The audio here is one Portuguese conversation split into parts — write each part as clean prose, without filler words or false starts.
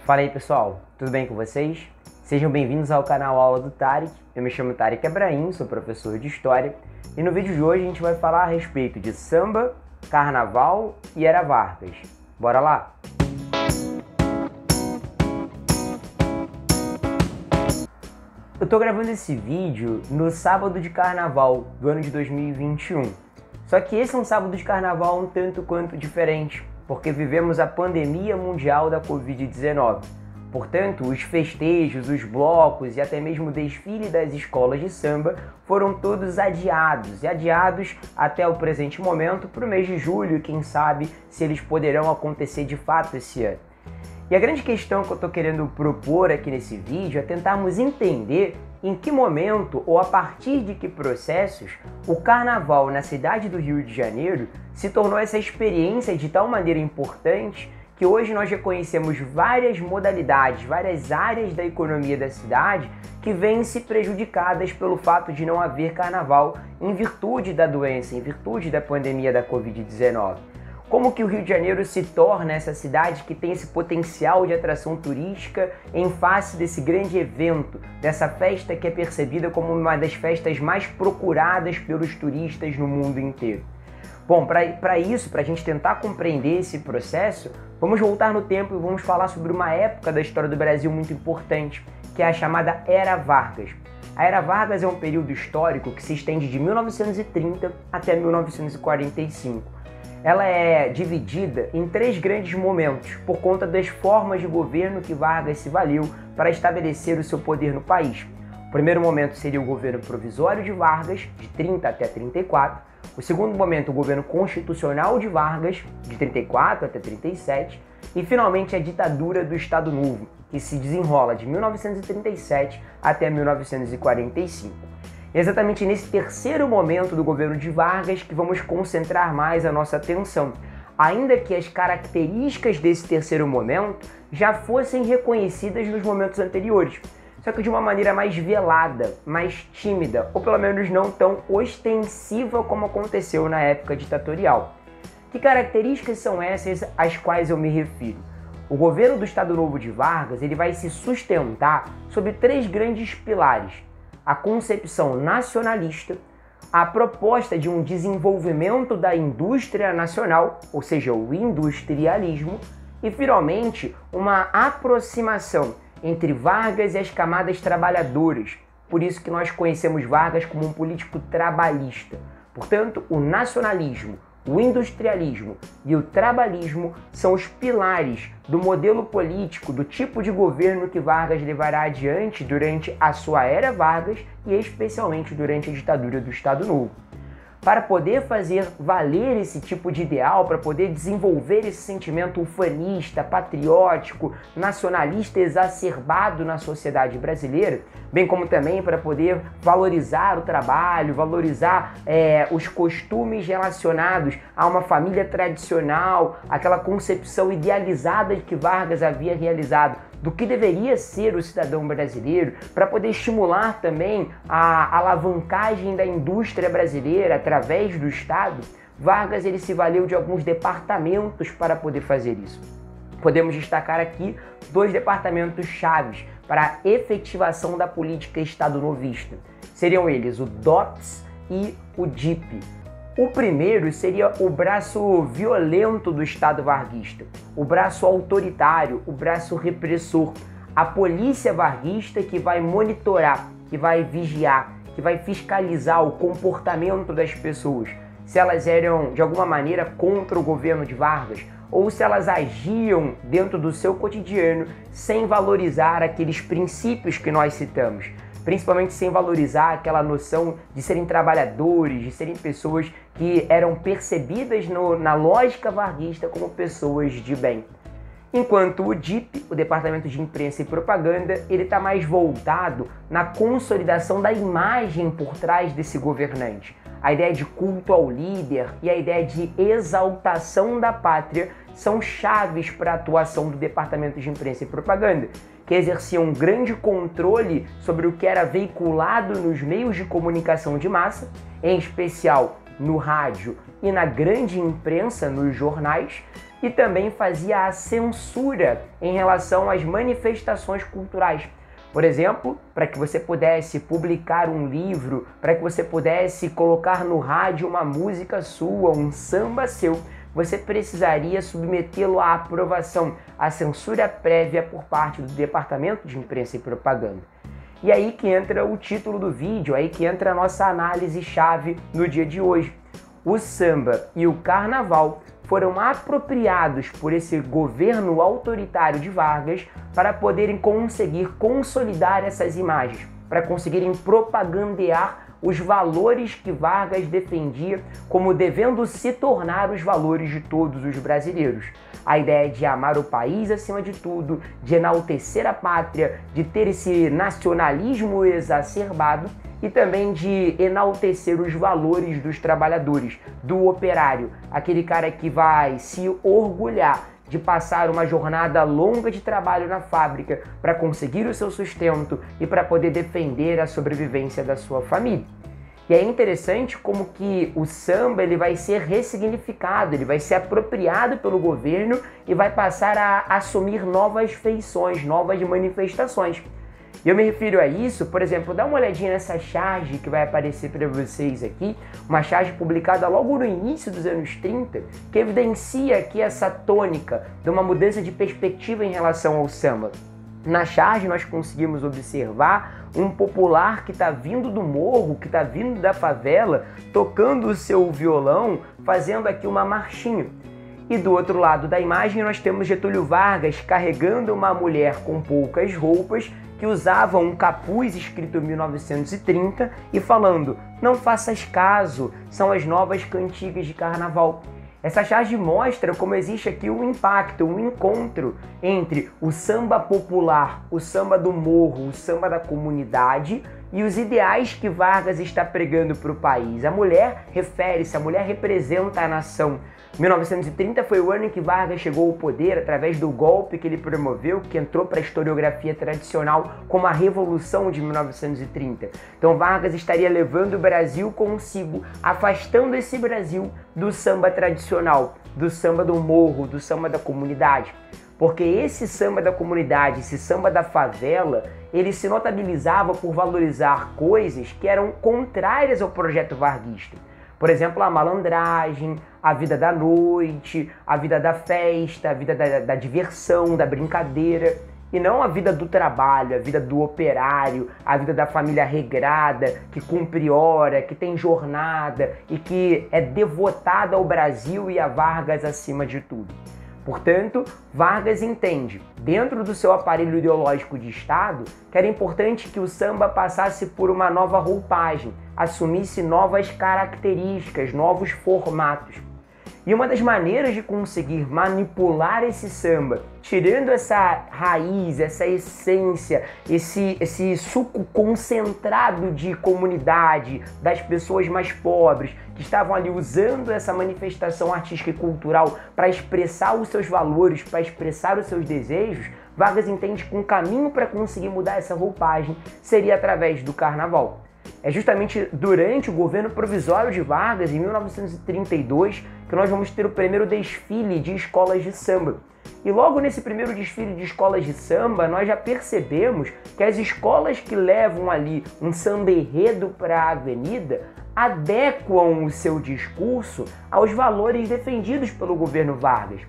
Fala aí pessoal, tudo bem com vocês? Sejam bem-vindos ao canal Aula do Tarek. Eu me chamo Tarek Abrahim, sou professor de História e no vídeo de hoje a gente vai falar a respeito de samba, carnaval e Era Vargas. Bora lá? Eu tô gravando esse vídeo no sábado de carnaval do ano de 2021. Só que esse é um sábado de carnaval um tanto quanto diferente, porque vivemos a pandemia mundial da Covid-19. Portanto, os festejos, os blocos e até mesmo o desfile das escolas de samba foram todos adiados, e adiados até o presente momento para o mês de julho, e quem sabe se eles poderão acontecer de fato esse ano. E a grande questão que eu estou querendo propor aqui nesse vídeo é tentarmos entender em que momento ou a partir de que processos o carnaval na cidade do Rio de Janeiro se tornou essa experiência de tal maneira importante que hoje nós reconhecemos várias modalidades, várias áreas da economia da cidade que vêm se prejudicadas pelo fato de não haver carnaval em virtude da doença, em virtude da pandemia da Covid-19. Como que o Rio de Janeiro se torna essa cidade que tem esse potencial de atração turística em face desse grande evento, dessa festa que é percebida como uma das festas mais procuradas pelos turistas no mundo inteiro? Bom, para isso, para a gente tentar compreender esse processo, vamos voltar no tempo e vamos falar sobre uma época da história do Brasil muito importante, que é a chamada Era Vargas. A Era Vargas é um período histórico que se estende de 1930 até 1945. Ela é dividida em três grandes momentos, por conta das formas de governo que Vargas se valeu para estabelecer o seu poder no país. O primeiro momento seria o governo provisório de Vargas, de 30 até 34. O segundo momento, o governo constitucional de Vargas, de 34 até 37. E, finalmente, a ditadura do Estado Novo, que se desenrola de 1937 até 1945. É exatamente nesse terceiro momento do governo de Vargas que vamos concentrar mais a nossa atenção, ainda que as características desse terceiro momento já fossem reconhecidas nos momentos anteriores, só que de uma maneira mais velada, mais tímida, ou pelo menos não tão ostensiva como aconteceu na época ditatorial. Que características são essas às quais eu me refiro? O governo do Estado Novo de Vargas ele vai se sustentar sobre três grandes pilares: a concepção nacionalista, a proposta de um desenvolvimento da indústria nacional, ou seja, o industrialismo, e finalmente uma aproximação entre Vargas e as camadas trabalhadoras. Por isso que nós conhecemos Vargas como um político trabalhista. Portanto, o nacionalismo, o industrialismo e o trabalhismo são os pilares do modelo político, do tipo de governo que Vargas levará adiante durante a sua Era Vargas e especialmente durante a ditadura do Estado Novo. Para poder fazer valer esse tipo de ideal, para poder desenvolver esse sentimento ufanista, patriótico, nacionalista exacerbado na sociedade brasileira, bem como também para poder valorizar o trabalho, valorizar os costumes relacionados a uma família tradicional, aquela concepção idealizada de que Vargas havia realizado do que deveria ser o cidadão brasileiro, para poder estimular também a alavancagem da indústria brasileira através do Estado, Vargas ele se valeu de alguns departamentos para poder fazer isso. Podemos destacar aqui dois departamentos chaves para a efetivação da política estado-novista. Seriam eles o DOPS e o DIP. O primeiro seria o braço violento do Estado varguista, o braço autoritário, o braço repressor, a polícia varguista que vai monitorar, que vai vigiar, que vai fiscalizar o comportamento das pessoas, se elas eram de alguma maneira contra o governo de Vargas ou se elas agiam dentro do seu cotidiano sem valorizar aqueles princípios que nós citamos. Principalmente sem valorizar aquela noção de serem trabalhadores, de serem pessoas que eram percebidas na lógica varguista como pessoas de bem. Enquanto o DIP, o Departamento de Imprensa e Propaganda, ele está mais voltado na consolidação da imagem por trás desse governante. A ideia de culto ao líder e a ideia de exaltação da pátria são chaves para a atuação do Departamento de Imprensa e Propaganda, que exercia um grande controle sobre o que era veiculado nos meios de comunicação de massa, em especial no rádio e na grande imprensa, nos jornais, e também fazia a censura em relação às manifestações culturais. Por exemplo, para que você pudesse publicar um livro, para que você pudesse colocar no rádio uma música sua, um samba seu, você precisaria submetê-lo à aprovação, à censura prévia por parte do Departamento de Imprensa e Propaganda. E aí que entra o título do vídeo, aí que entra a nossa análise-chave no dia de hoje. O samba e o carnaval foram apropriados por esse governo autoritário de Vargas para poderem conseguir consolidar essas imagens, para conseguirem propagandear os valores que Vargas defendia como devendo se tornar os valores de todos os brasileiros. A ideia de amar o país acima de tudo, de enaltecer a pátria, de ter esse nacionalismo exacerbado e também de enaltecer os valores dos trabalhadores, do operário, aquele cara que vai se orgulhar de passar uma jornada longa de trabalho na fábrica para conseguir o seu sustento e para poder defender a sobrevivência da sua família. E é interessante como que o samba ele vai ser ressignificado, ele vai ser apropriado pelo governo e vai passar a assumir novas feições, novas manifestações. E eu me refiro a isso, por exemplo, dá uma olhadinha nessa charge que vai aparecer para vocês aqui, uma charge publicada logo no início dos anos 30, que evidencia aqui essa tônica de uma mudança de perspectiva em relação ao samba. Na charge nós conseguimos observar um popular que está vindo do morro, que está vindo da favela, tocando o seu violão, fazendo aqui uma marchinha. E do outro lado da imagem nós temos Getúlio Vargas carregando uma mulher com poucas roupas, que usava um capuz escrito 1930 e falando: "Não faças caso, são as novas cantigas de carnaval". Essa charge mostra como existe aqui um impacto, um encontro entre o samba popular, o samba do morro, o samba da comunidade e os ideais que Vargas está pregando para o país. A mulher refere-se, a mulher representa a nação. 1930 foi o ano em que Vargas chegou ao poder através do golpe que ele promoveu, que entrou para a historiografia tradicional como a Revolução de 1930. Então Vargas estaria levando o Brasil consigo, afastando esse Brasil do samba tradicional, do samba do morro, do samba da comunidade. Porque esse samba da comunidade, esse samba da favela, ele se notabilizava por valorizar coisas que eram contrárias ao projeto varguista. Por exemplo, a malandragem, a vida da noite, a vida da festa, a vida da diversão, da brincadeira, e não a vida do trabalho, a vida do operário, a vida da família regrada, que cumpre hora, que tem jornada e que é devotada ao Brasil e a Vargas acima de tudo. Portanto, Vargas entende, dentro do seu aparelho ideológico de Estado, que era importante que o samba passasse por uma nova roupagem, assumisse novas características, novos formatos. E uma das maneiras de conseguir manipular esse samba, tirando essa raiz, essa essência, esse suco concentrado de comunidade, das pessoas mais pobres, que estavam ali usando essa manifestação artística e cultural para expressar os seus valores, para expressar os seus desejos, Vargas entende que um caminho para conseguir mudar essa roupagem seria através do carnaval. É justamente durante o governo provisório de Vargas, em 1932, que nós vamos ter o primeiro desfile de escolas de samba. E logo nesse primeiro desfile de escolas de samba, nós já percebemos que as escolas que levam ali um samba enredo para a avenida adequam o seu discurso aos valores defendidos pelo governo Vargas.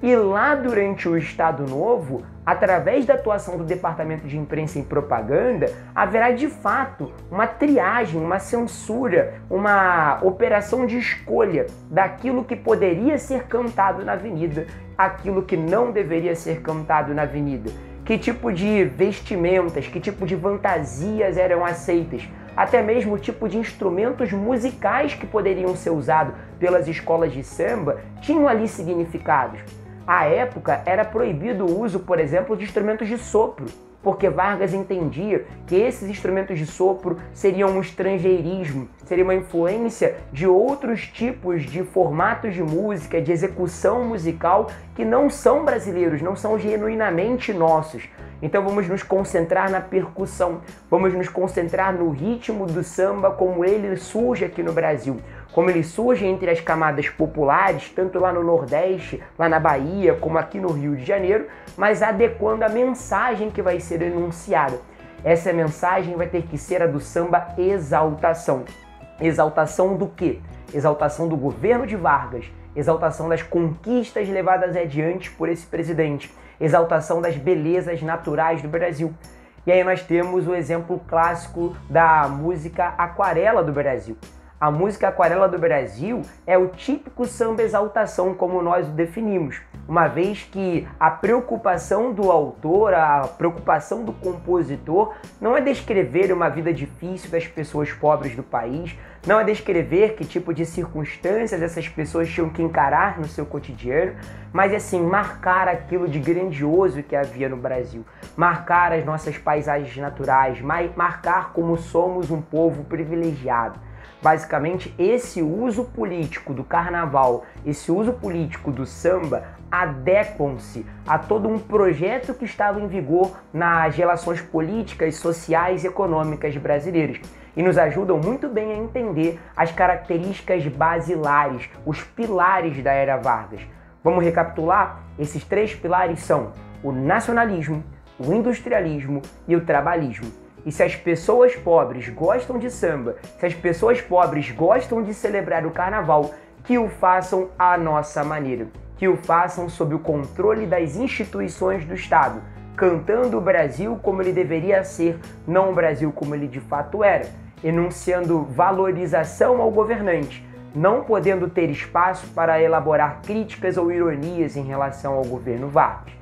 E lá durante o Estado Novo, através da atuação do Departamento de Imprensa e Propaganda, haverá de fato uma triagem, uma censura, uma operação de escolha daquilo que poderia ser cantado na avenida, aquilo que não deveria ser cantado na avenida. Que tipo de vestimentas, que tipo de fantasias eram aceitas, até mesmo o tipo de instrumentos musicais que poderiam ser usados pelas escolas de samba tinham ali significados. À época, era proibido o uso, por exemplo, de instrumentos de sopro, porque Vargas entendia que esses instrumentos de sopro seriam um estrangeirismo, seria uma influência de outros tipos de formatos de música, de execução musical que não são brasileiros, não são genuinamente nossos. Então vamos nos concentrar na percussão, vamos nos concentrar no ritmo do samba como ele surge aqui no Brasil. como ele surge entre as camadas populares, tanto lá no Nordeste, lá na Bahia, como aqui no Rio de Janeiro, mas adequando a mensagem que vai ser enunciada. Essa mensagem vai ter que ser a do samba exaltação. Exaltação do quê? Exaltação do governo de Vargas, exaltação das conquistas levadas adiante por esse presidente, exaltação das belezas naturais do Brasil. E aí nós temos o exemplo clássico da música Aquarela do Brasil. A música Aquarela do Brasil é o típico samba exaltação, como nós o definimos, uma vez que a preocupação do autor, a preocupação do compositor não é descrever uma vida difícil das pessoas pobres do país, não é descrever que tipo de circunstâncias essas pessoas tinham que encarar no seu cotidiano, mas é sim marcar aquilo de grandioso que havia no Brasil, marcar as nossas paisagens naturais, marcar como somos um povo privilegiado. Basicamente, esse uso político do carnaval, esse uso político do samba adequam-se a todo um projeto que estava em vigor nas relações políticas, sociais e econômicas brasileiras e nos ajudam muito bem a entender as características basilares, os pilares da Era Vargas. Vamos recapitular? Esses 3 pilares são o nacionalismo, o industrialismo e o trabalhismo. E se as pessoas pobres gostam de samba, se as pessoas pobres gostam de celebrar o carnaval, que o façam à nossa maneira, que o façam sob o controle das instituições do Estado, cantando o Brasil como ele deveria ser, não o Brasil como ele de fato era, enunciando valorização ao governante, não podendo ter espaço para elaborar críticas ou ironias em relação ao governo Vargas.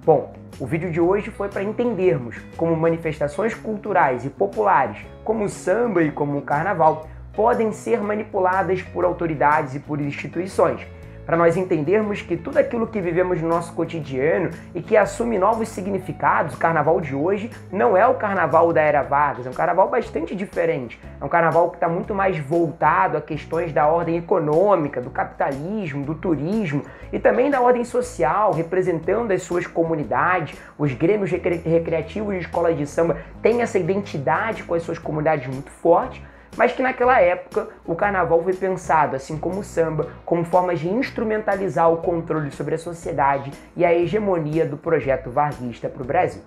Bom, o vídeo de hoje foi para entendermos como manifestações culturais e populares, como o samba e como o carnaval, podem ser manipuladas por autoridades e por instituições. Para nós entendermos que tudo aquilo que vivemos no nosso cotidiano e que assume novos significados, o carnaval de hoje não é o carnaval da Era Vargas, é um carnaval bastante diferente. É um carnaval que está muito mais voltado a questões da ordem econômica, do capitalismo, do turismo e também da ordem social, representando as suas comunidades. Os grêmios recreativos de escolas de samba têm essa identidade com as suas comunidades muito forte, mas que naquela época o carnaval foi pensado, assim como o samba, como formas de instrumentalizar o controle sobre a sociedade e a hegemonia do projeto varguista para o Brasil.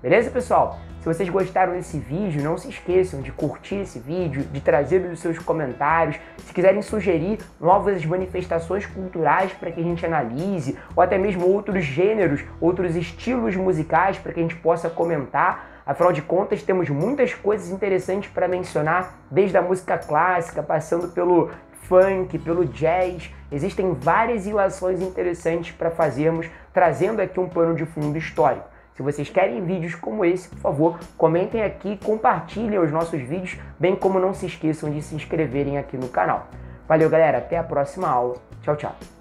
Beleza, pessoal? Se vocês gostaram desse vídeo, não se esqueçam de curtir esse vídeo, de trazer os seus comentários. Se quiserem sugerir novas manifestações culturais para que a gente analise, ou até mesmo outros gêneros, outros estilos musicais para que a gente possa comentar. Afinal de contas, temos muitas coisas interessantes para mencionar, desde a música clássica, passando pelo funk, pelo jazz. Existem várias ilações interessantes para fazermos, trazendo aqui um pano de fundo histórico. Se vocês querem vídeos como esse, por favor, comentem aqui, compartilhem os nossos vídeos, bem como não se esqueçam de se inscreverem aqui no canal. Valeu, galera. Até a próxima aula. Tchau, tchau.